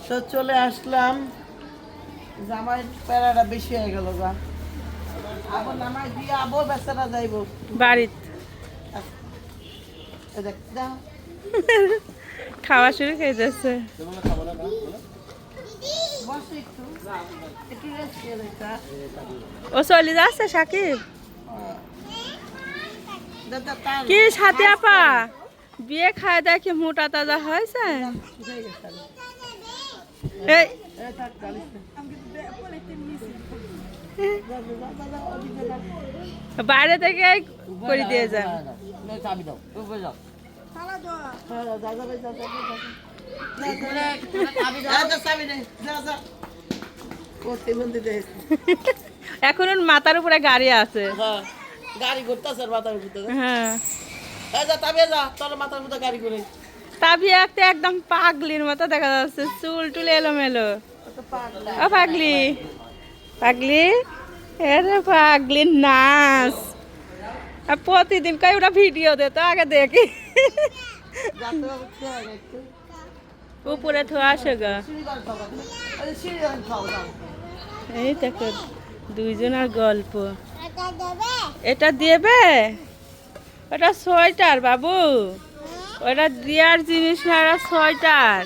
তো চলে আসলাম, জামাই প্যারাটা বেশি হয়ে গেল গা। আবার নামাই দিয়ে আবার বেচারা যাইব বাড়িতে দেখ দাও। খাওয়া শুরু করে দিয়েছে। বসো একটু, একটু রেস্ট করে দেখা। ও চলে যাচ্ছে সাকিব। কি সাথে আপা বিয়ে খায় দেখে মোটা তাজা হয়েছে। এই বাইরে থেকে করে দিয়ে যান। চাবি দাও, যাও। এখন ওর মাথার উপরে গাড়ি আছে। গাড়ি ঘুরতেছে মাথার উপরে। হ্যাঁ মাথার মধ্যে গাড়ি করে তাবি একটা একদম পাগলির মতো দেখা যাচ্ছে, চুল টুল এলোমেলো। ও পাগলি পাগলি, এরে পাগলির নাচ। আর প্রতিদিন কই ওরা ভিডিও দে তো আগে দেখি। উপরে থোয়া আসে গা। এই দেখো দুইজনের গল্প। এটা দেবে, ওটা সোয়েটার বাবু, ওটা দেওয়ার জিনিস না, ওটা সোয়েটার।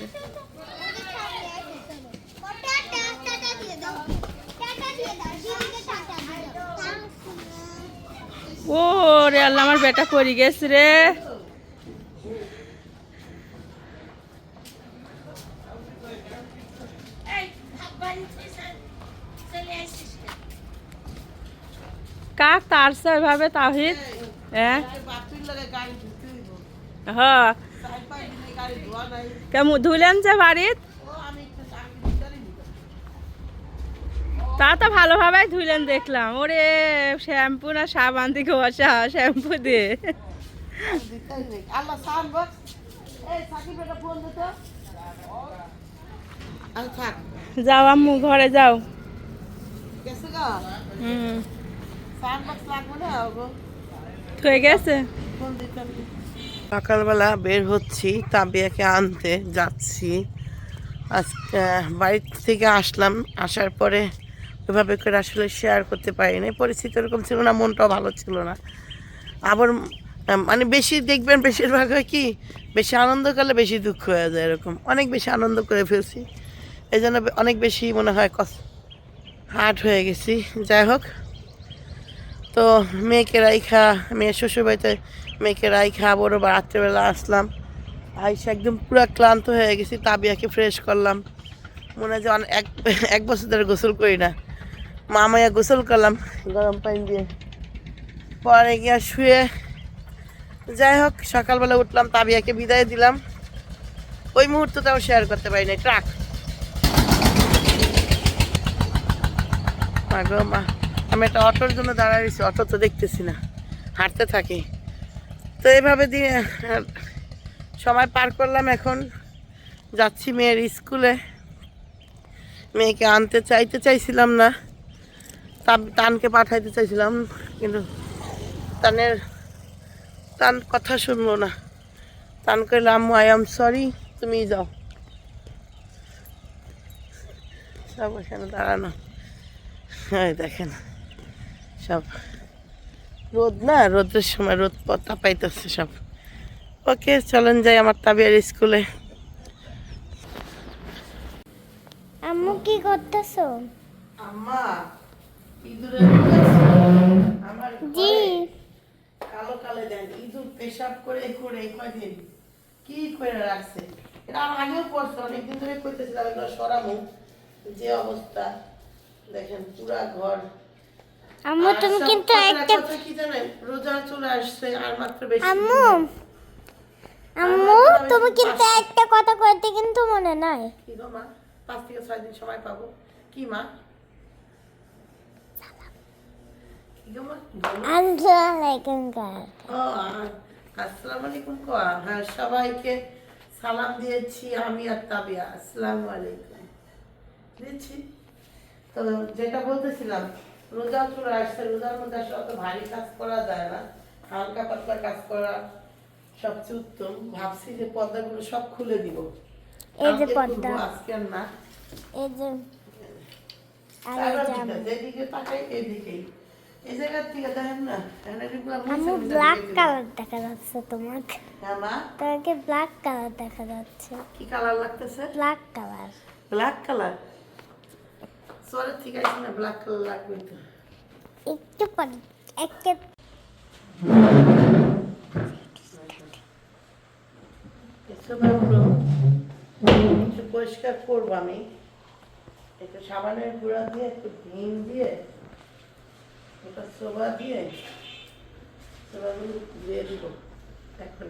ও রে আল্লাহ, আমার বেটা পড়ে গেছে রে। কাক তারছে ওইভাবে তাহিদ। হ্যাঁ হ্যাঁ, কেমন ধুলেন যে বাড়িত, তা তো ভালোভাবে ধুলেন দেখলাম। ওরে শ্যাম্পু না সাবান দিয়ে ঘষা, শ্যাম্পু দিয়ে। যাও আম্মু ঘরে যাও। হুম হয়ে গেছে। সকালবেলা বের হচ্ছি, তাবিয়াকে আনতে যাচ্ছি। আজকে বাড়ি থেকে আসলাম, আসার পরে ওইভাবে করে আসলে শেয়ার করতে পারিনি, পরিস্থিতি ওরকম ছিল না, মনটাও ভালো ছিল না। আবার মানে বেশি দেখবেন বেশিরভাগ হয় কি, বেশি আনন্দ করলে বেশি দুঃখ হয়ে যায়, এরকম অনেক বেশি আনন্দ করে ফেলছি, এই জন্য অনেক বেশি মনে হয় হার্ট হয়ে গেছি। যাই হোক, তো মেয়েকে রাইখা, মেয়ের শ্বশুরবাড়িতে মেয়েকে রাইখা আবারও রাত্রেবেলা আসলাম। আইসা একদম পুরো ক্লান্ত হয়ে গেছি, তাবিয়াকে ফ্রেশ করলাম। মনে হয় যে এক বছর ধরে গোসল করি না, মামাইয়া গোসল করলাম গরম পানি দিয়ে, পরে গিয়া শুয়ে। যাই হোক, সকালবেলা উঠলাম, তাবিয়াকে বিদায় দিলাম। ওই মুহূর্তটাও শেয়ার করতে পারি না। ট্রাক মা গো মা, আমি একটা অটোর জন্য দাঁড়ায় রয়েছি, অটো তো দেখতেছি না, হাঁটতে থাকি। তো এইভাবে দিয়ে সময় পার করলাম। এখন যাচ্ছি মেয়ের স্কুলে। মেয়েকে আনতে চাইছিলাম না, তানকে পাঠাইতে চাইছিলাম, কিন্তু তান কথা শুনলো না। তান কইলাম আম্মু আই এম সরি, তুমি যাও। সব ওখানে দাঁড়ানো, হ্যাঁ দেখেন সব রোদ না, রোদের সময় রোদ পতা পাইতেছে সব। ওকে চলেন যাই আমার তাবিয়ার স্কুলে। আম্মু কি করতেছো? আম্মা ইঁদুরে আমার জি কালো কালো দেন, ইঁদুর পেশাব করে করে কয়দিন কি করে রাখছে। এটা আমার আগেও পড়ছে, অনেকদিন ধরে করতেছিলাম এগুলো সরামু, যে অবস্থা দেখেন পুরা ঘর। আম্মু তুমি কিন্তু একটা কি জানেন, রোজা চলে আসছে আর মাত্র বেশি। আম্মু আম্মু তুমি কিন্তু একটা কথা কইতে কিন্তু মনে নাই। কি গো মা, 5 থেকে 6 দিন সময় পাবো। কি মা, কি গো মা? আসসালামু আলাইকুম কাল। ও আসসালামু আলাইকুম কোয়া। হ্যাঁ, সবাইকে সালাম দিয়েছি আমি আর তাবিয়া। আসসালামু আলাইকুম দিয়েছি। তো যেটা বলতেছিলাম, রোজা চলে আসছে, রোজার মধ্যে আসলে অত ভারী কাজ করা যায় না, হালকা পাতলা কাজ করা সবচেয়ে উত্তম। ভাবছি যে পর্দাগুলো সব খুলে দিব, এই যে কালকে পর্দা, খুলবো, আজকে আর না। এই যে আর এই তারপর যে ঠিক আছে, যেদিকে তাকাই এদিকেই। এই জায়গার থেকে দেখেন না, এখানে এগুলো মুছে আম্মু মুছে ব্ল্যাক রেখে দিলাম। কালার দেখা যাচ্ছে তোমাকে। হ্যাঁ মা, তোমাকে ব্ল্যাক কালার দেখা যাচ্ছে, কি কালার লাগতেছে? Black colour. Black colour. সরে ঠিক আছে না, ব্ল্যাক কালার লাগবে তো। একটু পরে একটা এসবগুলো একটু পরিষ্কার করবো আমি। একটু সাবানের গুঁড়া দিয়ে, একটু ভিম দিয়ে, একটা সোবা দিয়ে, সোবাগুলো দিয়ে দিব এখন।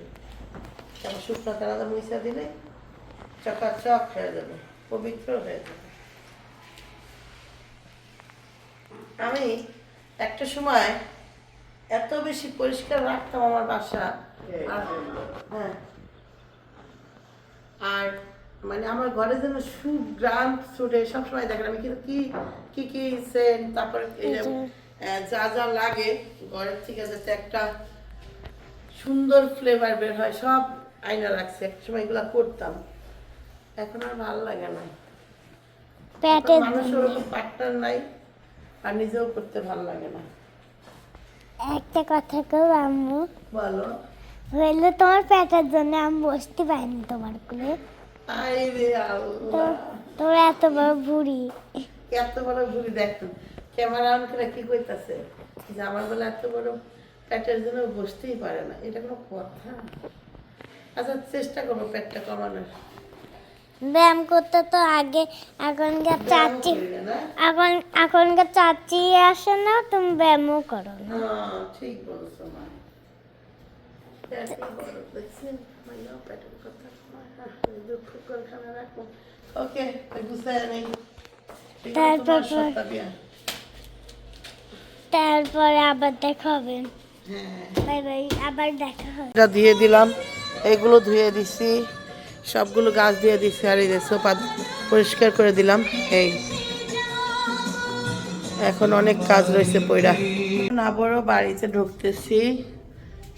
আমার শুকনো কালাদা মুইসা দিলে চকাচক হয়ে যাবে, পবিত্র হয়ে যাবে। আমি একটা সময় এত বেশি পরিষ্কার রাখতাম আমার বাসা, আর হ্যাঁ, আর মানে আমার ঘরে যেন সুগ্রাম ছুটে সবসময় দেখেন। আমি কিন্তু কি কি কি সেন্ট, তারপরে এই যে, যা যা লাগে ঘরের থেকে যাতে একটা সুন্দর ফ্লেভার বের হয় সব আইনা রাখছে। এক সময় এগুলা করতাম, এখন আর ভালো লাগে না। প্যাটে মানুষের ওরকম পার্টনার নাই, আর নিজেও করতে ভালো লাগে না। একটা কথা কেউ আম্মু, বলো। হইলে তোমার প্যাটের জন্য আমি বসতে পারিনি তোমার কোলে। আই রে আল্লাহ, তোর এত বড় বুড়ি। এত বড় ভুড়ি দেখতো, ক্যামেরা অন করে কি কইতাছে যে আমার বলে এত বড় পেটের জন্য বসতেই পারে না, এটা কোনো কথা? আচ্ছা চেষ্টা করবো পেটটা কমানোর। ব্যায়াম করতে তো আগে এখনকার চাচি, না, এখনকার চাচি আসে না, তুমি ব্যায়ামও করো না। হ্যাঁ ঠিক বলছো মা। পেটটা বড় দেখছেন, মাইয়া পেটের কথা দুঃখ করখানা রাখো। ওকে, গুছায় নেই। তারপরে আবার দেখা হবে। হ্যাঁ, বাই বাই, আবার দেখা হবে। এটা দিয়ে দিলাম, এগুলো ধুয়ে দিছি, সবগুলো গাছ দিয়ে দিছি, আর এই যে সোফা পরিষ্কার করে দিলাম। এই এখন অনেক কাজ রয়েছে পইরা। আবারও বাড়িতে ঢুকতেছি,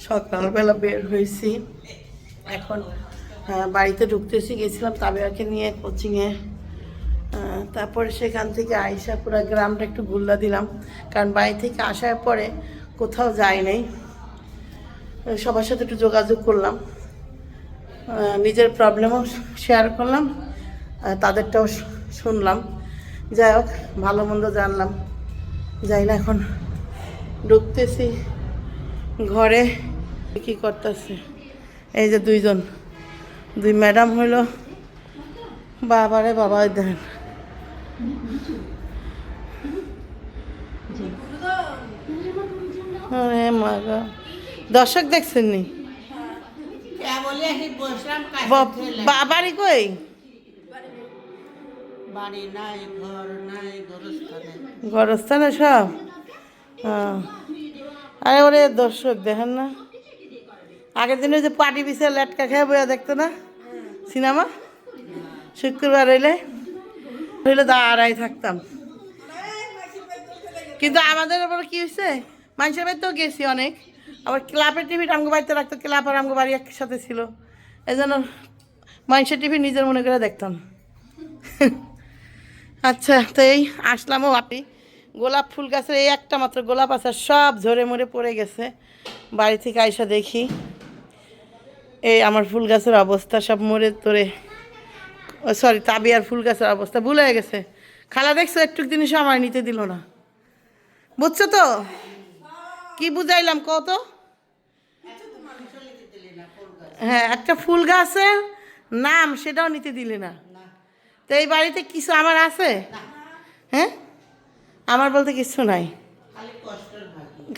সকালবেলা বের হয়েছি, এখন বাড়িতে ঢুকতেছি। গেছিলাম তাবিয়াকে নিয়ে কোচিংয়ে, তারপরে সেখান থেকে আইসা পুরো গ্রামটা একটু ঘুরলা দিলাম, কারণ বাড়ি থেকে আসার পরে কোথাও যাই নাই। সবার সাথে একটু যোগাযোগ করলাম, নিজের প্রবলেমও শেয়ার করলাম, তাদেরটাও শুনলাম। যাই হোক, ভালো মন্দ জানলাম। যাই না, এখন ঢুকতেছি ঘরে। কি করতেছে এই যে দুই ম্যাডাম হইল, বাবারে বাবা দেখেন। আরে মা গো, দর্শক দেখছেন নি? বাড়ি কই? গরস্থানে সব। আরে ওরে দর্শক দেখেন না, আগের দিনে যে পাটি পিছে লেটকা খেয়ে বইয়া দেখতো না সিনেমা, শুক্রবার হইলে দাঁড়াই থাকতাম। কিন্তু আমাদের ওপর কি হয়েছে, মানুষের বাড়িতেও গেছি অনেক, আবার ক্লাবের টিভিটা আমগো বাড়িতে রাখতো, ক্লাব আর আমগো বাড়ি একসাথে ছিল, এই জন্য মানুষের টিভি নিজের মনে করে দেখতাম। আচ্ছা, তো এই আসলামও। আপনি গোলাপ ফুল গাছের এই একটা মাত্র গোলাপ আছে, সব ঝরে মরে পড়ে গেছে। বাড়ি থেকে আইসা দেখি এই আমার ফুল গাছের অবস্থা সব মরে তোরে, সরি তাবিয়ার ফুল গাছের অবস্থা ভুলে গেছে। খালা দেখছো, একটু জিনিস আমার নিতে দিল না, বুঝছো তো? কি বুঝাইলাম কত? হ্যাঁ, একটা ফুল গাছের নাম সেটাও নিতে দিলে না। তো এই বাড়িতে কিছু আমার আছে? হ্যাঁ, আমার বলতে কিছু নাই,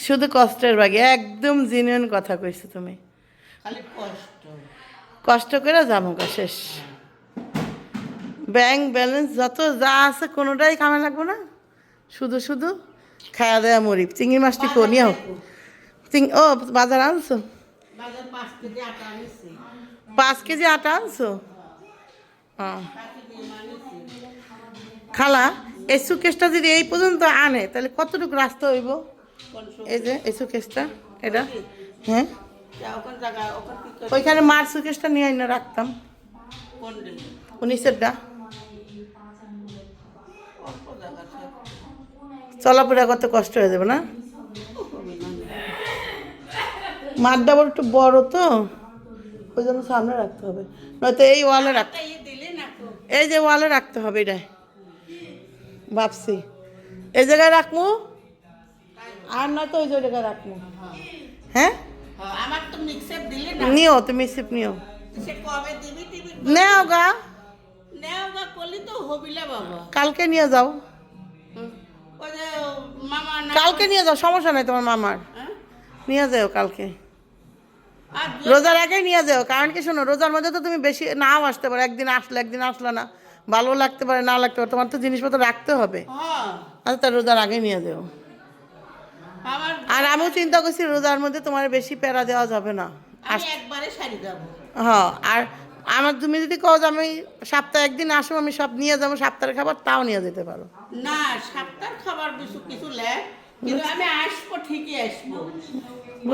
শুধু কষ্টের ভাগে। একদম জেনুইন কথা কইছো তুমি। কষ্ট করে যাবো শেষ, ব্যাংক ব্যালেন্স যত যা আছে কোনোটাই কামে লাগবো না, শুধু শুধু খায়া দেয়া মরি। চিংড়ি মাছটি কনিয়াও ও বাজার আনছো? 5 কেজি আটা আনছো? খালা এই সুকেশটা যদি এই পর্যন্ত আনে তাহলে কতটুকু রাস্তা হইব? এই যে এই সুকেশটা, এটা হ্যাঁ, ওইখানে মার সুকেশটা নিয়ে রাখতাম। নিচেরটা চলাফেরা করতে কষ্ট হয়ে যাবে না? মাঠটা বড় একটু বড় তো, ওই জন্য সামনে রাখতে হবে, নয়তো এই ওয়ালে রাখতে, এই যে ওয়ালে রাখতে হবে এটা ভাবছি। এই জায়গায় রাখবো আর নয়তো ওই জায়গায় রাখবো। হ্যাঁ আমার তো মিক্সার দিলে নিও, তুমি সিপ নিও, সে কবে দিবি টিবি নেও গা, নেও বা করলি তো হবিলে বাবা। কালকে নিয়ে যাও, ওই যে মামা না কালকে নিয়ে যাও, সমস্যা নাই তোমার মামার, হ্যাঁ? নিয়ে যাও কালকে, আর রোজার আগেই নিয়ে যাও। কারণ কি শোনো, রোজার মধ্যে তো তুমি বেশি নাও আসতে পারো, একদিন আসলে একদিন আসলে না, ভালো লাগতে পারে না লাগতে পারে, তোমার তো জিনিসপত্র রাখতে হবে। হ্যাঁ আচ্ছা তা রোজার আগে নিয়ে যাও। আমার আর আমিও চিন্তা করছি রোজার মধ্যে তোমার বেশি প্যারা দেওয়া যাবে না। আমি একবারে শাড়ি যাবো। হ্যাঁ, আর আমার তুমি যদি কও যে আমি সপ্তাহে একদিন আসো, আমি সব নিয়ে যাবো, সপ্তাহের খাবার তাও নিয়ে যেতে পারো। না সপ্তাহের খাবার কিছু কিছু লে, কিন্তু আমি আসবো ঠিকই আসবো,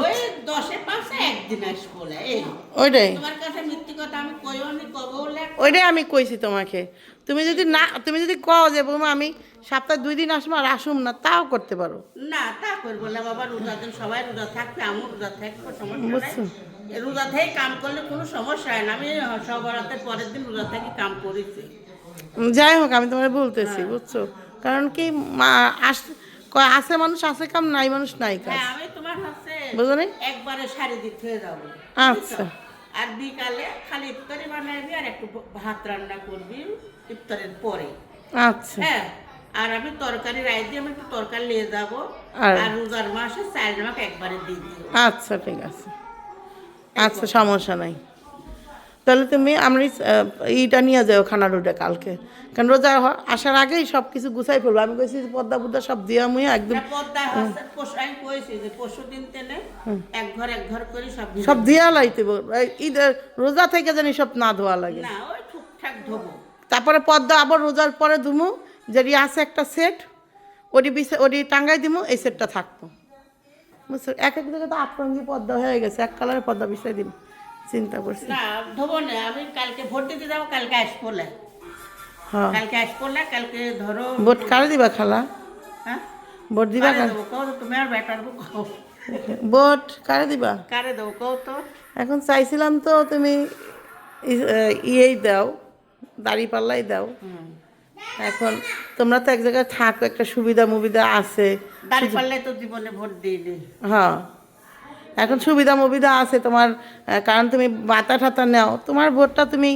ওই 10-5 একদিন আসবো লে, এই ওইটাই তোমার কাছে মিথ্যে কথা আমি কইও নি কবও লে। ওইটাই আমি কইছি তোমাকে। তুমি যদি না, তুমি যদি কও যে বৌমা আমি সপ্তাহে 2 দিন আসবো আর আসুম না, তাও করতে পারো। না তা করবো না বাবা, রোজার দিন সবাই রোজা থাকবে, আমিও রোজা থাকবো, সমস্যা বুঝছো? নাই। রোজা থেকে কাম করলে কোনো সমস্যা হয় না, আমি সবরাতের পরের দিন রোজা থেকে কাম করেছি। যাই হোক, আমি তোমার বলতেছি, বুঝছো? কারণ কি আছে মানুষ আছে কাম, নাই মানুষ নাই কাজ, হ্যাঁ আমি তোমার হাতে বুঝো নি? একবারে শাড়ি দিতে হয়ে যাবো। আচ্ছা আর বিকালে খালি ইফতারি বানাবি আর একটু ভাত রান্না করবি ইফতারের পরে। আচ্ছা হ্যাঁ, আর আমি তরকারি রাই দিয়ে আমি একটু তরকারি নিয়ে যাবো, আর- আর রোজার মাসে চাল আমাকে একবারে দিয়ে দিও। আচ্ছা ঠিক আছে, আচ্ছা সমস্যা নাই। তাহলে তুমি আমরা এইটা নিয়ে যাও, খানারুটা কালকে, কারণ রোজা আসার আগেই সব কিছু গুছাই ফেলবো। আমি কইছি পদ্মা পুদ্দা সব দিয়া মুই একদম না, পদ্মা হচ্ছে আমি কইছি যে পরশু দিন তেনে এক ঘর করে সব দিয়ে সব দিয়া লাইতে ঈদ রোজা থেকে জানি সব না ধোয়া লাগে। না ওই ঠিকঠাক ধোবো। তারপরে পদ্মা আবার রোজার পরে ধুমু, যদি আছে একটা সেট ওটি টাঙ্গাই দিমু, এই সেটটা থাকতো, বুঝছো? এক এক জায়গায় তো 8 রঙি পদ্মা হয়ে গেছে, এক কালারের পদ্মা বিছাই দিন, চিন্তা করছি। না ধোবো না, আমি কালকে ভোট দিতে যাবো, কালকে আসবো না, হ্যাঁ, কালকে আসবো না, কালকে ধরো ভোট কারে দিবা খালা? হ্যাঁ ভোট দিবা কারে দেবো কও তো, তুমি আর বেটার কও ভোট কারে দিবা? কারে দেবো কও তো। এখন চাইছিলাম তো তুমি ইয়েই দাও, দাড়ি পাল্লাই দাও। এখন তোমরা তো এক জায়গায় থাকো, একটা সুবিধা মুবিধা আছে। দাঁড়ি পাল্লে তো জীবনে ভোট দিইনি। হ্যাঁ, এখন সুবিধা মুবিধা আছে তোমার, কারণ তুমি বাতা ঠাতা নাও, তোমার ভোটটা তুমি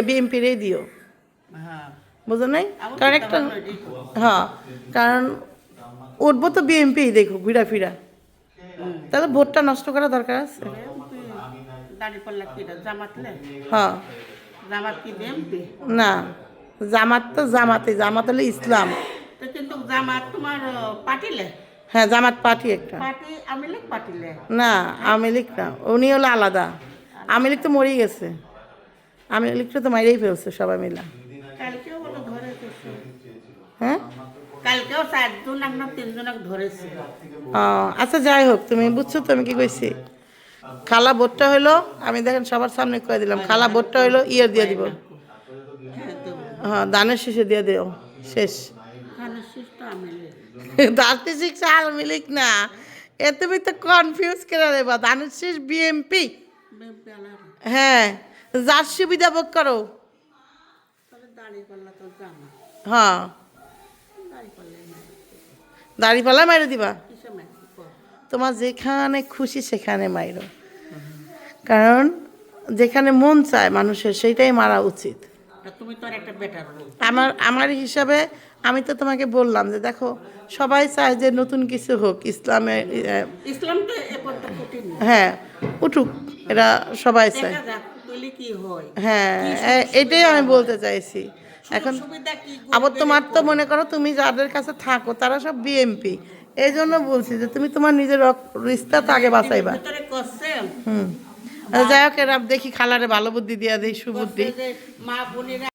বিএমপিরই দিও, হ্যাঁ বুঝো নাই? আমি কারণ তো একটা ভালোই দিই। হ্যাঁ, কারণ উঠবো তো বিএমপি, দেখো ঘুরা ফিরা, তাহলে ভোটটা নষ্ট করা দরকার আছে। দাঁড়ি পাল্লা কি জামাতলে, হ্যাঁ, জামাত কি বিএমপি? না জামাত তো জামাত হলো ইসলাম। তো কিন্তু জামাত তোমার পাটিলে, হ্যাঁ জামাত পার্টি একটা, পার্টি আমি লেখ পাটিলে। না আওয়ামী লীগ না, উনি হলো আলাদা। আওয়ামী লীগ তো মরেই গেছে, আওয়ামী লীগটা তো মাইরেই ফেলছে সবাই মিলা। কালকেও বলো ধরেছে, হ্যাঁ কালকেও 4 জন না 3 জনক ধরেছে। আচ্ছা যাই হোক, তুমি বুঝছো তো আমি কি কইছি? খালা ভোটটা হইলো, আমি দেখেন সবার সামনে কয়ে দিলাম, খালা ভোটটা হইলো ইয়ের দিয়ে দিব, হ্যাঁ দেবো, হ্যাঁ ধানের শেষে দিয়ে দিও, শেষ। ধানের শীষ তো আমি লেখ। ধানের শীষ আওয়ামী লীগ না, এ তুমি তো কনফিউজ করে দেবা, ধানের শেষ বিএমপি। বিএমপি আলার হ্যাঁ, যার সুবিধা ভোগ করো। তাহলে দাঁড়ি পাল্লা তো জামাত, হ্যাঁ, দাঁড়ি পাল্লাই না দাড়িপাল্লা মাইরে দিবা, কিসে মেখি কর। তোমার যেখানে খুশি সেখানে মাইরো, কারণ যেখানে মন চায় মানুষের সেইটাই মারা উচিত। আর তুমি তো আর একটা বেটার বউ। আমার হিসাবে আমি তো তোমাকে বললাম যে দেখো, সবাই চায় যে নতুন কিছু হোক ইসলামে, ইসলাম তো এ পর্যন্ত কঠিন না। হ্যাঁ উঠুক, এটা সবাই চায়। দেখা যাক তুইলে কি হয়, হ্যাঁ এটাই আমি বলতে চাইছি। এখন সুবিধা কি আবার তোমার তো মনে করো তুমি যাদের কাছে থাকো তারা সব বিএমপি, এই জন্য বলছি যে তুমি তোমার নিজের রিস্তা তো আগে বাঁচাইবা। ভিতরে করছে হুম, যাই হোক, এরা দেখি খালারে ভালো বুদ্ধি দিয়া দেই, সুবুদ্ধি। যে মা বোনেরা